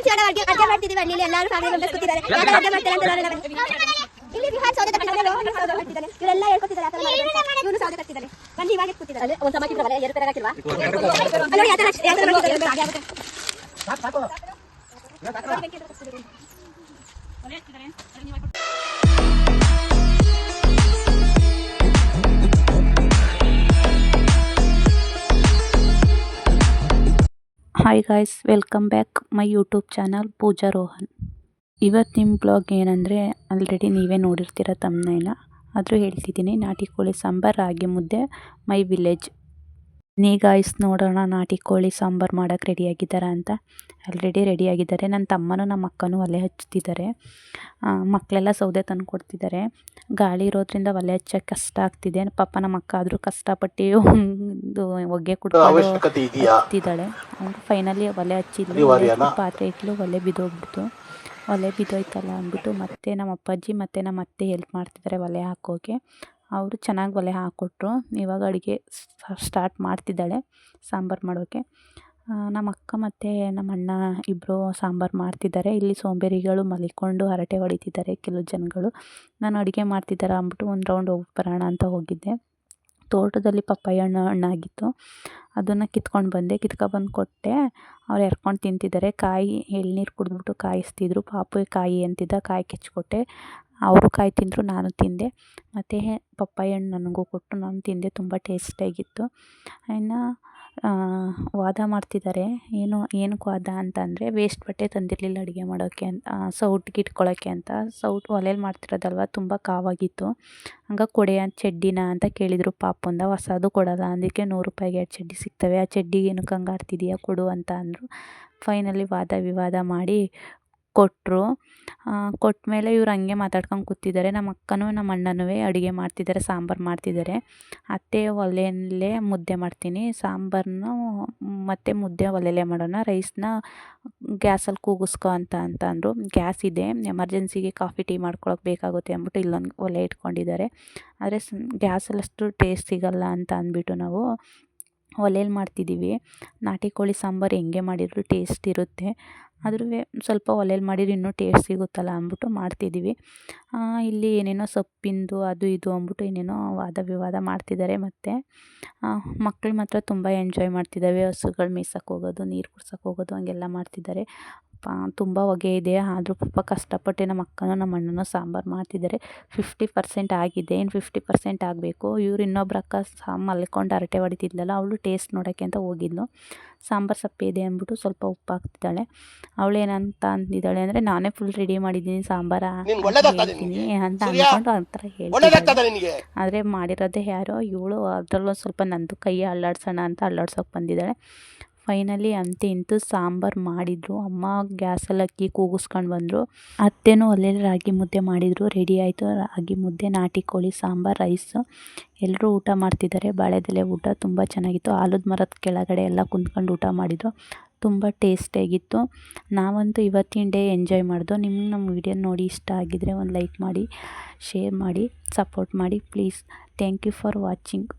Friends ಇವಾಗ ಅಡ್ಗೆ ಮಾಡ್ತಿದ್ದೀವಿ ಅಲ್ಲಿ ಎಲ್ಲರೂ ಫ್ಯಾಮಿಲಿ ಮೆಂಬರ್ಸ್ ಕೂತಿದ್ದಾರೆ ಅಡ್ಗೆ ಮಾಡ್ತಾರೆ ಅಂತ ಇಲ್ಲಿ ವಿಹಾರ್ ಸೌದೆ ಕಟ್ಟಿದ್ದಾರೆ ಇವರೆಲ್ಲ ಹೇಳ್ಕೊತಿದ್ದಾರೆ ಆ ಥರ ಮಾಡೋದು ಇವನು ಸೌದೆ ಕಟ್ಟಿದ್ದಾರೆ ಬನ್ನಿ ಇವಾಗ ಕೂತಿದ್ದಾರೆ ಒಂದು ಸಮಾಜ ಇದ್ರಲ್ಲ ಎರಡು ತರ ಹಾಕಿಲ್ವಾ ನೋಡಿ ಯಾವ ತರ ಮಾಡ್ತಿದ್ದಾರೆ ಹಾಗೆ ಆಗುತ್ತೆ hi guys, welcome back my YouTube channel Pooja Rohan. ಇವತ್ತು ನಿಮ್ಮ ಬ್ಲಾಗ್ ಏನಂದರೆ ಆಲ್ರೆಡಿ ನೀವೇ ನೋಡಿರ್ತೀರ ತಮ್ಮನೇನ, ಆದರೂ ಹೇಳ್ತಿದ್ದೀನಿ. ನಾಟಿ ಕೋಳಿ ಸಾಂಬಾರು, ರಾಗಿ ಮುದ್ದೆ, ಮೈ ವಿಲೇಜ್. ನೀ ಗಾಯ್ಸ್ ನೋಡೋಣ ನಾಟಿ ಕೋಳಿ ಸಾಂಬಾರು ಮಾಡೋಕ್ಕೆ ರೆಡಿಯಾಗಿದ್ದಾರಾ ಅಂತ. ಆಲ್ರೆಡಿ ರೆಡಿಯಾಗಿದ್ದಾರೆ. ನನ್ನ ತಮ್ಮನೂ ನಮ್ಮ ಅಕ್ಕನೂ ಒಲೆ ಹಚ್ತಿದ್ದಾರೆ. ಮಕ್ಕಳೆಲ್ಲ ಸೌದೆ ತಂದು ಕೊಡ್ತಿದ್ದಾರೆ. ಗಾಳಿ ಇರೋದ್ರಿಂದ ಒಲೆ ಹಚ್ಚೋಕ್ಕೆ ಕಷ್ಟ ಆಗ್ತಿದೆ. ಪಾಪ ನಮ್ಮ ಅಕ್ಕ ಆದರೂ ಕಷ್ಟಪಟ್ಟು ಒಂದು ಹೊಗೆ ಕುಡ್ತಿದ್ದಾಳೆ. ಫೈನಲಿ ಒಲೆ ಹಚ್ಚಿದ್ಲು, ಪಾತ್ರೆ ಇಟ್ಲು, ಒಲೆ ಬಿದ್ದೋಗ್ಬಿಡ್ತು. ಒಲೆ ಬಿದ್ದೋಯ್ತಲ್ಲ ಅಂದ್ಬಿಟ್ಟು ಮತ್ತೆ ನಮ್ಮ ಅಪ್ಪಾಜಿ ಮತ್ತು ನಮ್ಮ ಅತ್ತೆ ಹೆಲ್ಪ್ ಮಾಡ್ತಿದ್ದಾರೆ ಒಲೆ ಹಾಕೋಕ್ಕೆ. ಅವರು ಚೆನ್ನಾಗಿ ಒಲೆ ಹಾಕ್ಕೊಟ್ರು. ಇವಾಗ ಅಡುಗೆ ಸ್ಟಾರ್ಟ್ ಮಾಡ್ತಿದ್ದಾಳೆ ಸಾಂಬಾರು ಮಾಡೋಕ್ಕೆ. ನಮ್ಮ ಅಕ್ಕ ಮತ್ತು ನಮ್ಮ ಅಣ್ಣ ಇಬ್ಬರು ಸಾಂಬಾರು ಮಾಡ್ತಿದ್ದಾರೆ. ಇಲ್ಲಿ ಸೋಂಬೇರಿಗಳು ಮಲಿಕೊಂಡು ಹರಟೆ ಹೊಡಿತಿದ್ದಾರೆ ಕೆಲವು ಜನಗಳು. ನಾನು ಅಡುಗೆ ಮಾಡ್ತಿದ್ದಾರೆ ಅಂದ್ಬಿಟ್ಟು ಒಂದು ರೌಂಡ್ ಹೋಗಿ ಬರೋಣ ಅಂತ ಹೋಗಿದ್ದೆ. ತೋಟದಲ್ಲಿ ಪಪ್ಪಾಯ ಹಣ್ಣಾಗಿತ್ತು, ಅದನ್ನು ಕಿತ್ಕೊಂಡು ಬಂದೆ. ಕಿತ್ಕೊಬಂದು ಕೊಟ್ಟೆ. ಅವ್ರು ಎರ್ಕೊಂಡು ತಿಂತಿದ್ದಾರೆ. ಕಾಯಿ ಎಳ್ನೀರು ಕುಡಿದ್ಬಿಟ್ಟು ಕಾಯಿಸ್ತಿದ್ರು. ಪಾಪು ಕಾಯಿ ಅಂತಿದ್ದ, ಕಾಯಿ ಕೆಚ್ಕೊಟ್ಟೆ. ಅವರು ಕಾಯಿ ತಿಂದರು, ನಾನು ತಿಂದೆ. ಮತ್ತು ಪಪ್ಪಾಯ ಹಣ್ಣು ನನಗೂ ಕೊಟ್ಟು ನಾನು ತಿಂದೆ. ತುಂಬ ಟೇಸ್ಟಿಯಾಗಿತ್ತು. ಇನ್ನು ವಾದ ಮಾಡ್ತಿದ್ದಾರೆ. ಏನಕ್ಕೆ ವಾದ ಅಂತಂದರೆ, ವೇಸ್ಟ್ ಬಟ್ಟೆ ತಂದಿರಲಿಲ್ಲ ಅಡುಗೆ ಮಾಡೋಕ್ಕೆ ಅಂತ, ಸೌಟಿಗೆ ಇಟ್ಕೊಳ್ಳೋಕ್ಕೆ ಅಂತ. ಸೌಟು ಒಲೆಯಲ್ಲಿ ಮಾಡ್ತಿರೋದಲ್ವ, ತುಂಬ ಕಾವಾಗಿತ್ತು. ಹಂಗೆ ಕೊಡೆಯ ಚಡ್ಡಿನ ಅಂತ ಕೇಳಿದರು ಪಾಪಂದ. ಹೊಸದು ಕೊಡೋಲ್ಲ, ಅದಕ್ಕೆ 100 ರೂಪಾಯಿಗೆ 2 ಚಡ್ಡಿ ಸಿಗ್ತವೆ, ಆ ಚಡ್ಡಿಗೆ ಏನಕ್ಕೆ ಹಂಗೆ ಆಡ್ತಿದೀಯಾ, ಕೊಡು ಅಂತ ಅಂದರು. ಫೈನಲಿ ವಾದ ವಿವಾದ ಮಾಡಿ ಕೊಟ್ಟರು. ಕೊಟ್ಟಮೇಲೆ ಇವ್ರು ಹಂಗೆ ಮಾತಾಡ್ಕೊಂಡು ಕೂತಿದ್ದಾರೆ. ನಮ್ಮ ಅಕ್ಕನೂ ನಮ್ಮ ಅಣ್ಣನೂ ಅಡುಗೆ ಮಾಡ್ತಿದ್ದಾರೆ, ಸಾಂಬಾರು ಮಾಡ್ತಿದ್ದಾರೆ. ಅತ್ತೆ ಒಲೆಯಲ್ಲೇ ಮುದ್ದೆ ಮಾಡ್ತೀನಿ, ಸಾಂಬಾರನ್ನು ಮತ್ತು ಮುದ್ದೆ ಒಲೆಯಲ್ಲೇ ಮಾಡೋಣ, ರೈಸ್ನ ಗ್ಯಾಸಲ್ಲಿ ಕೂಗಿಸ್ಕೊ ಅಂತ ಅಂದರು. ಗ್ಯಾಸ್ ಇದೆ, ಎಮರ್ಜೆನ್ಸಿಗೆ ಕಾಫಿ ಟೀ ಮಾಡ್ಕೊಳಕ್ಕೆ ಬೇಕಾಗುತ್ತೆ ಅಂದ್ಬಿಟ್ಟು ಇಲ್ಲೊಂದು ಒಲೆ ಇಟ್ಕೊಂಡಿದ್ದಾರೆ. ಆದರೆ ಗ್ಯಾಸಲ್ಲಿ ಅಷ್ಟು ಟೇಸ್ಟ್ ಸಿಗಲ್ಲ ಅಂತ ಅಂದ್ಬಿಟ್ಟು ನಾವು ಒಲೆಯಲ್ಲಿ ಮಾಡ್ತಿದ್ದೀವಿ. ನಾಟಿ ಕೋಳಿ ಸಾಂಬಾರು ಹೆಂಗೆ ಮಾಡಿದರೂ ಟೇಸ್ಟ್ ಇರುತ್ತೆ, ಆದ್ರೂ ಸ್ವಲ್ಪ ಒಲೆಯಲ್ಲಿ ಮಾಡಿದ್ರೆ ಇನ್ನೂ ಟೇಸ್ಟ್ ಸಿಗುತ್ತಲ್ಲ ಅಂದ್ಬಿಟ್ಟು ಮಾಡ್ತಿದ್ದೀವಿ. ಇಲ್ಲಿ ಏನೇನೋ ಸೊಪ್ಪಿಂದು ಅದು ಇದು ಅಂದ್ಬಿಟ್ಟು ಏನೇನೋ ವಾದ ವಿವಾದ ಮಾಡ್ತಿದ್ದಾರೆ. ಮತ್ತು ಮಕ್ಕಳು ಮಾತ್ರ ತುಂಬ ಎಂಜಾಯ್ ಮಾಡ್ತಿದ್ದಾವೆ. ಹಸುಗಳು ಮೇಯ್ಸೋಕ್ಕೆ ಹೋಗೋದು, ನೀರು ಕುಡ್ಸೋಕ್ಕೆ ಹೋಗೋದು, ಹಂಗೆಲ್ಲ ಮಾಡ್ತಿದ್ದಾರೆ. ತುಂಬ ಹೊಗೆ ಇದೆ, ಆದರೂ ಪಾಪ ಕಷ್ಟಪಟ್ಟು ನಮ್ಮ ಅಕ್ಕನೂ ನಮ್ಮ ಅಣ್ಣನೂ ಸಾಂಬಾರು ಮಾಡ್ತಿದ್ದಾರೆ. 50% ಆಗಿದೆ, ಇನ್ನು 50% ಆಗಬೇಕು. ಇವ್ರು ಇನ್ನೊಬ್ರು ಅಕ್ಕ ಮಲ್ಕೊಂಡು ಹರಟೆ ಹೊಡಿತಿದ್ಲಲ್ಲ, ಅವಳು ಟೇಸ್ಟ್ ನೋಡೋಕ್ಕೆ ಅಂತ ಹೋಗಿದ್ಲು. ಸಾಂಬಾರು ಸಪ್ಪೆ ಇದೆ ಅಂದ್ಬಿಟ್ಟು ಸ್ವಲ್ಪ ಉಪ್ಪು ಹಾಕ್ತಿದ್ದಾಳೆ. ಅವಳು ಏನಂತ ಅಂದಿದ್ದಾಳೆ ಅಂದರೆ, ನಾನೇ ಫುಲ್ ರೆಡಿ ಮಾಡಿದ್ದೀನಿ ಸಾಂಬಾರು ಹೇಳ್ತೀನಿ ಅಂತ ಅಂದ್ಕೊಂಡು ಆ ಥರ ಹೇಳ್ತಿದ್ದಾಳೆ. ಆದರೆ ಮಾಡಿರೋದೇ ಯಾರೋ ಇವಳು. ಅದರಲ್ಲೂ ಸ್ವಲ್ಪ ನಂದು ಕೈ ಅಲ್ಲಾಡ್ಸೋಣ ಅಂತ ಅಲ್ಲಾಡ್ಸೋಕೆ ಬಂದಿದ್ದಾಳೆ. ಫೈನಲಿ ಇಂತೂ ಸಾಂಬಾರು ಮಾಡಿದರು. ಅಮ್ಮ ಗ್ಯಾಸಲ್ಲಿ ಅಕ್ಕಿ ಕೂಗಿಸ್ಕೊಂಡು ಬಂದರು. ಅತ್ತೆನೂ ಒಲೆಯಲ್ಲಿ ರಾಗಿ ಮುದ್ದೆ ಮಾಡಿದರು. ರೆಡಿ ಆಯಿತು ರಾಗಿ ಮುದ್ದೆ, ನಾಟಿ ಕೋಳಿ ಸಾಂಬಾರು, ರೈಸು. ಎಲ್ಲರೂ ಊಟ ಮಾಡ್ತಿದ್ದಾರೆ. ಬಾಳೆದೆಲೆ ಊಟ ತುಂಬ ಚೆನ್ನಾಗಿತ್ತು. ಆಲದ ಮರದ ಕೆಳಗಡೆ ಎಲ್ಲ ಕುಂತ್ಕೊಂಡು ಊಟ ಮಾಡಿದರು. ತುಂಬ ಟೇಸ್ಟಿಯಾಗಿತ್ತು. ನಾವಂತೂ ಇವತ್ತಿನ ಡೇ ಎಂಜಾಯ್ ಮಾಡಿದೋ. ನಿಮ್ಗೆ ನಮ್ಮ ವಿಡಿಯೋ ನೋಡಿ ಇಷ್ಟ ಆಗಿದ್ದರೆ ಒಂದು ಲೈಕ್ ಮಾಡಿ, ಶೇರ್ ಮಾಡಿ, ಸಪೋರ್ಟ್ ಮಾಡಿ please. Thank you for watching.